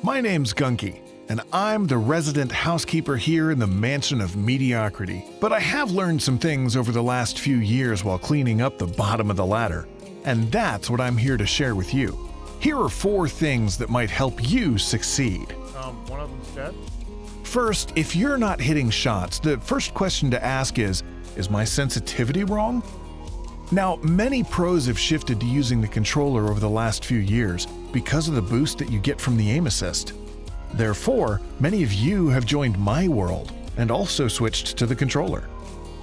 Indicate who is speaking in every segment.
Speaker 1: My name's Gunky, and I'm the resident housekeeper here in the Mansion of Mediocrity. But I have learned some things over the last few years while cleaning up the bottom of the ladder, and that's what I'm here to share with you. Here are 4 things that might help you succeed.
Speaker 2: One of them's dead?
Speaker 1: First, if you're not hitting shots, the first question to ask is my sensitivity wrong? Now, many pros have shifted to using the controller over the last few years because of the boost that you get from the aim assist. Therefore, many of you have joined my world and also switched to the controller.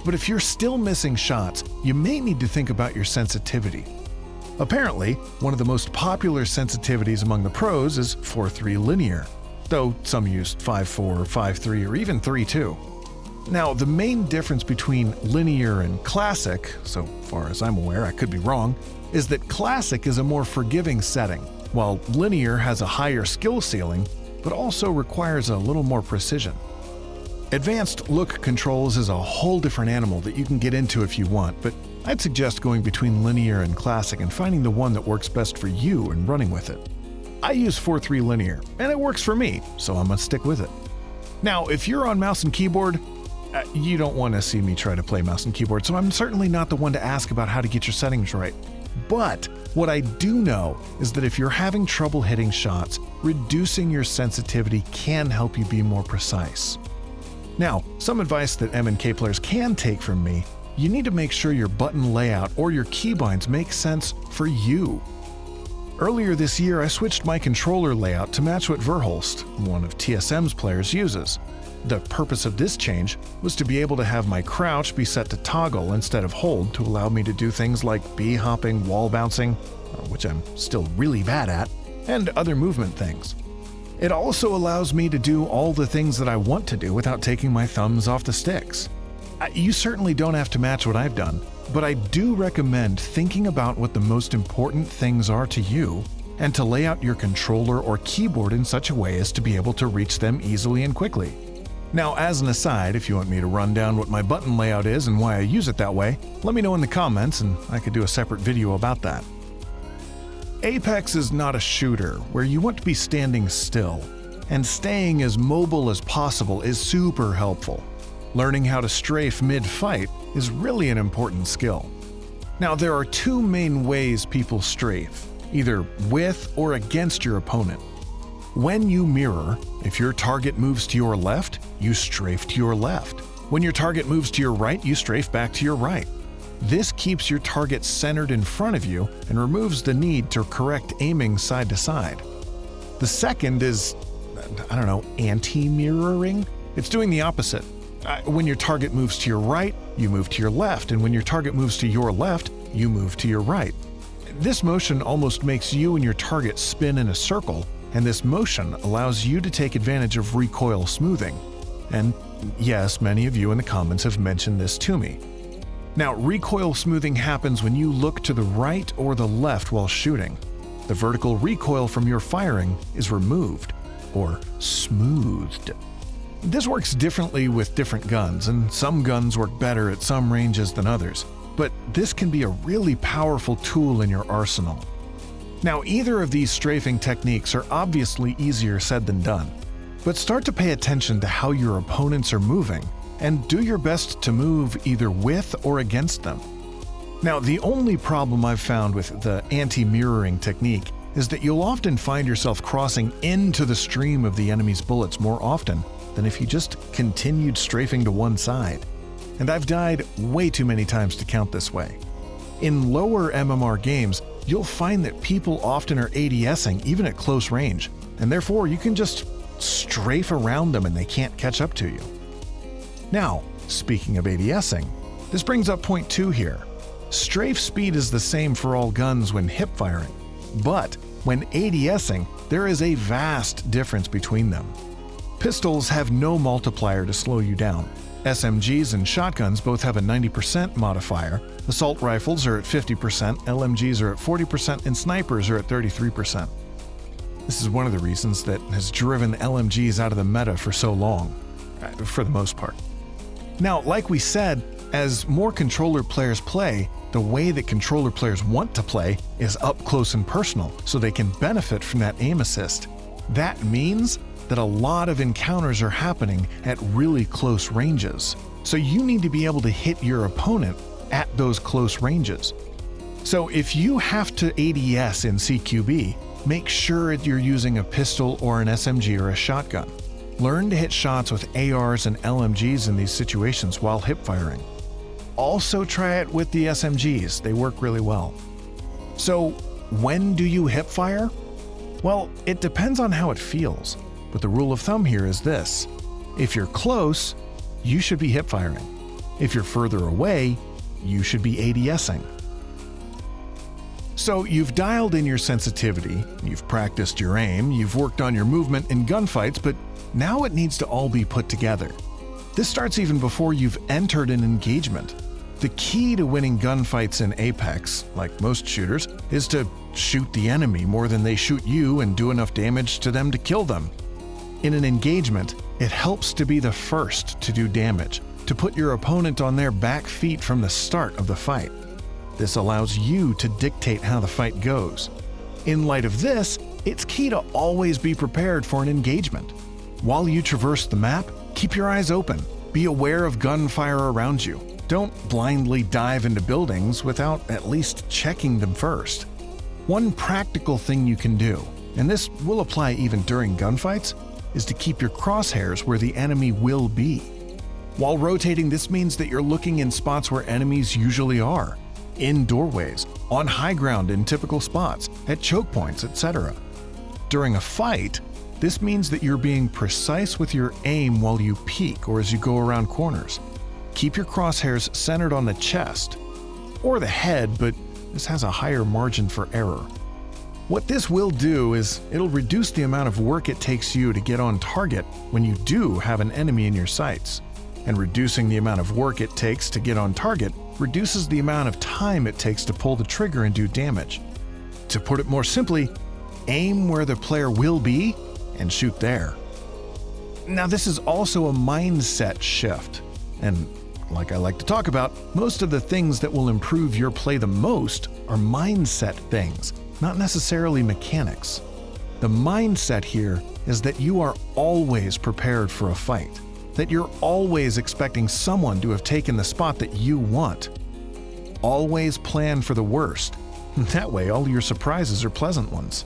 Speaker 1: But if you're still missing shots, you may need to think about your sensitivity. Apparently, one of the most popular sensitivities among the pros is 4:3 linear, though some use 5:4, 5:3, or even 3:2. Now, the main difference between linear and classic, so far as I'm aware, I could be wrong, is that classic is a more forgiving setting, while linear has a higher skill ceiling, but also requires a little more precision. Advanced look controls is a whole different animal that you can get into if you want, but I'd suggest going between linear and classic and finding the one that works best for you and running with it. I use 4:3 linear, and it works for me, so I'm gonna stick with it. Now, if you're on mouse and keyboard, you don't want to see me try to play mouse and keyboard, so I'm certainly not the one to ask about how to get your settings right. But what I do know is that if you're having trouble hitting shots, reducing your sensitivity can help you be more precise. Now, some advice that M and K players can take from me: you need to make sure your button layout or your keybinds make sense for you. Earlier this year, I switched my controller layout to match what Verholst, one of TSM's players, uses. The purpose of this change was to be able to have my crouch be set to toggle instead of hold to allow me to do things like B-hopping, wall bouncing, which I'm still really bad at, and other movement things. It also allows me to do all the things that I want to do without taking my thumbs off the sticks. You certainly don't have to match what I've done, but I do recommend thinking about what the most important things are to you and to lay out your controller or keyboard in such a way as to be able to reach them easily and quickly. Now, as an aside, if you want me to run down what my button layout is and why I use it that way, let me know in the comments and I could do a separate video about that. Apex is not a shooter where you want to be standing still, and staying as mobile as possible is super helpful. Learning how to strafe mid-fight is really an important skill. Now, there are 2 main ways people strafe, either with or against your opponent. When you mirror, if your target moves to your left, you strafe to your left. When your target moves to your right, you strafe back to your right. This keeps your target centered in front of you and removes the need to correct aiming side to side. The second is, anti-mirroring. It's doing the opposite. When your target moves to your right, you move to your left, and when your target moves to your left, you move to your right. This motion almost makes you and your target spin in a circle, and this motion allows you to take advantage of recoil smoothing. And yes, many of you in the comments have mentioned this to me. Now, recoil smoothing happens when you look to the right or the left while shooting. The vertical recoil from your firing is removed, or smoothed. This works differently with different guns, and some guns work better at some ranges than others, but this can be a really powerful tool in your arsenal. Now, either of these strafing techniques are obviously easier said than done, but start to pay attention to how your opponents are moving, and do your best to move either with or against them. Now, the only problem I've found with the anti-mirroring technique is that you'll often find yourself crossing into the stream of the enemy's bullets more often than if you just continued strafing to one side. And I've died way too many times to count this way. In lower MMR games, you'll find that people often are ADSing even at close range, and therefore you can just strafe around them and they can't catch up to you. Now, speaking of ADSing, this brings up point 2 here. Strafe speed is the same for all guns when hip firing, but when ADSing, there is a vast difference between them. Pistols have no multiplier to slow you down. SMGs and shotguns both have a 90% modifier, assault rifles are at 50%, LMGs are at 40%, and snipers are at 33%. This is one of the reasons that has driven LMGs out of the meta for so long, for the most part. Now, like we said, as more controller players play, the way that controller players want to play is up close and personal, so they can benefit from that aim assist. That means that a lot of encounters are happening at really close ranges. So you need to be able to hit your opponent at those close ranges. So if you have to ADS in CQB, make sure you're using a pistol or an SMG or a shotgun. Learn to hit shots with ARs and LMGs in these situations while hip firing. Also try it with the SMGs, they work really well. So when do you hip fire? Well, it depends on how it feels, but the rule of thumb here is this: if you're close, you should be hip firing. If you're further away, you should be ADSing. So you've dialed in your sensitivity, you've practiced your aim, you've worked on your movement in gunfights, but now it needs to all be put together. This starts even before you've entered an engagement. The key to winning gunfights in Apex, like most shooters, is to shoot the enemy more than they shoot you and do enough damage to them to kill them. In an engagement, it helps to be the first to do damage, to put your opponent on their back feet from the start of the fight. This allows you to dictate how the fight goes. In light of this, it's key to always be prepared for an engagement. While you traverse the map, keep your eyes open. Be aware of gunfire around you. Don't blindly dive into buildings without at least checking them first. One practical thing you can do, and this will apply even during gunfights, is to keep your crosshairs where the enemy will be. While rotating, this means that you're looking in spots where enemies usually are, in doorways, on high ground in typical spots, at choke points, etc. During a fight, this means that you're being precise with your aim while you peek or as you go around corners. Keep your crosshairs centered on the chest, or the head, but this has a higher margin for error. What this will do is it'll reduce the amount of work it takes you to get on target when you do have an enemy in your sights. And reducing the amount of work it takes to get on target reduces the amount of time it takes to pull the trigger and do damage. To put it more simply, aim where the player will be and shoot there. Now, this is also a mindset shift, and like I like to talk about, most of the things that will improve your play the most are mindset things, not necessarily mechanics. The mindset here is that you are always prepared for a fight, that you're always expecting someone to have taken the spot that you want. Always plan for the worst. That way, all your surprises are pleasant ones.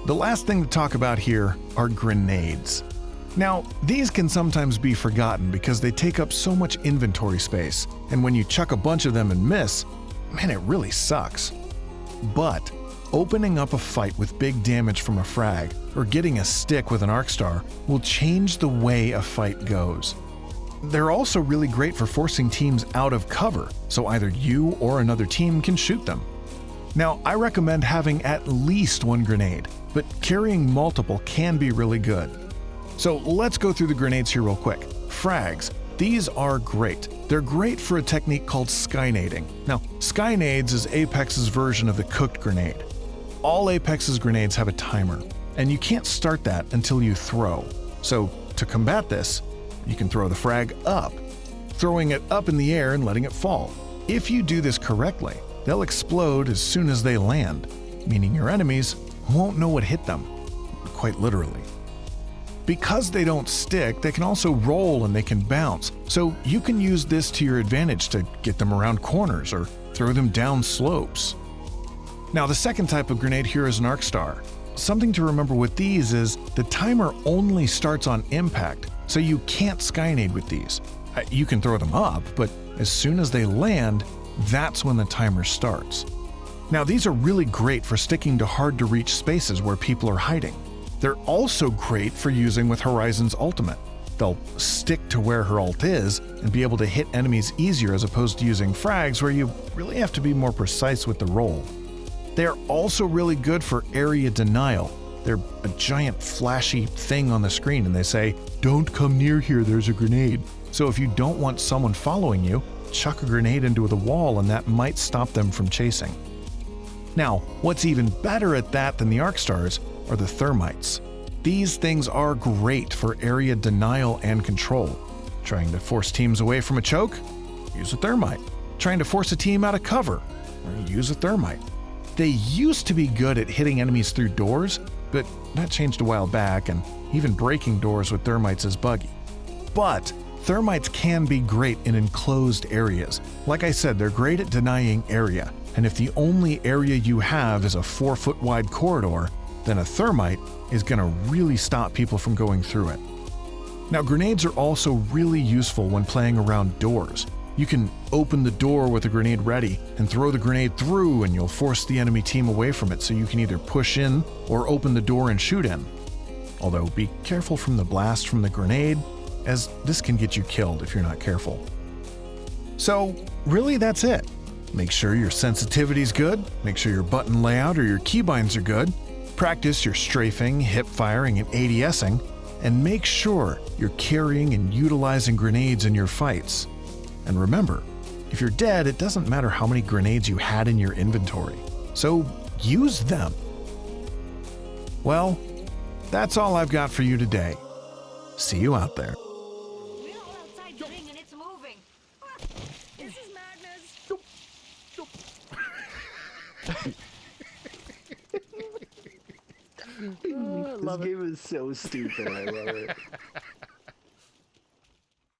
Speaker 1: The last thing to talk about here are grenades. Now, these can sometimes be forgotten because they take up so much inventory space, and when you chuck a bunch of them and miss, man, it really sucks. But opening up a fight with big damage from a frag or getting a stick with an arc star will change the way a fight goes. They're also really great for forcing teams out of cover, so either you or another team can shoot them. Now, I recommend having at least one grenade, but carrying multiple can be really good. So let's go through the grenades here real quick. Frags. These are great. They're great for a technique called skynading. Now, skynades is Apex's version of the cooked grenade. All Apex's grenades have a timer, and you can't start that until you throw. So to combat this, you can throw the frag up, throwing it up in the air and letting it fall. If you do this correctly, they'll explode as soon as they land, meaning your enemies won't know what hit them, quite literally. Because they don't stick, they can also roll and they can bounce, so you can use this to your advantage to get them around corners or throw them down slopes. Now, the second type of grenade here is an arc star. Something to remember with these is the timer only starts on impact, so you can't skynade with these. You can throw them up, but as soon as they land, that's when the timer starts. Now, these are really great for sticking to hard-to-reach spaces where people are hiding. They're also great for using with Horizon's ultimate. They'll stick to where her ult is and be able to hit enemies easier as opposed to using frags where you really have to be more precise with the roll. They're also really good for area denial. They're a giant flashy thing on the screen and they say, "Don't come near here, there's a grenade." So if you don't want someone following you, chuck a grenade into the wall and that might stop them from chasing. Now, what's even better at that than the arc stars are the thermites. These things are great for area denial and control. Trying to force teams away from a choke? Use a thermite. Trying to force a team out of cover? Use a thermite. They used to be good at hitting enemies through doors, but that changed a while back, and even breaking doors with thermites is buggy. But thermites can be great in enclosed areas. Like I said, they're great at denying area, and if the only area you have is a 4-foot wide corridor, then a thermite is going to really stop people from going through it. Now, grenades are also really useful when playing around doors. You can open the door with a grenade ready and throw the grenade through, and you'll force the enemy team away from it, so you can either push in or open the door and shoot in. Although be careful from the blast from the grenade, as this can get you killed if you're not careful. So really, that's it. Make sure your sensitivity's good, make sure your button layout or your keybinds are good, practice your strafing, hip firing, and ADSing, and make sure you're carrying and utilizing grenades in your fights. And remember, if you're dead, it doesn't matter how many grenades you had in your inventory, so use them. Well, that's all I've got for you today. See you out there.
Speaker 2: We're all outside doing and it's moving. This is madness.
Speaker 3: This game is so stupid. I love it.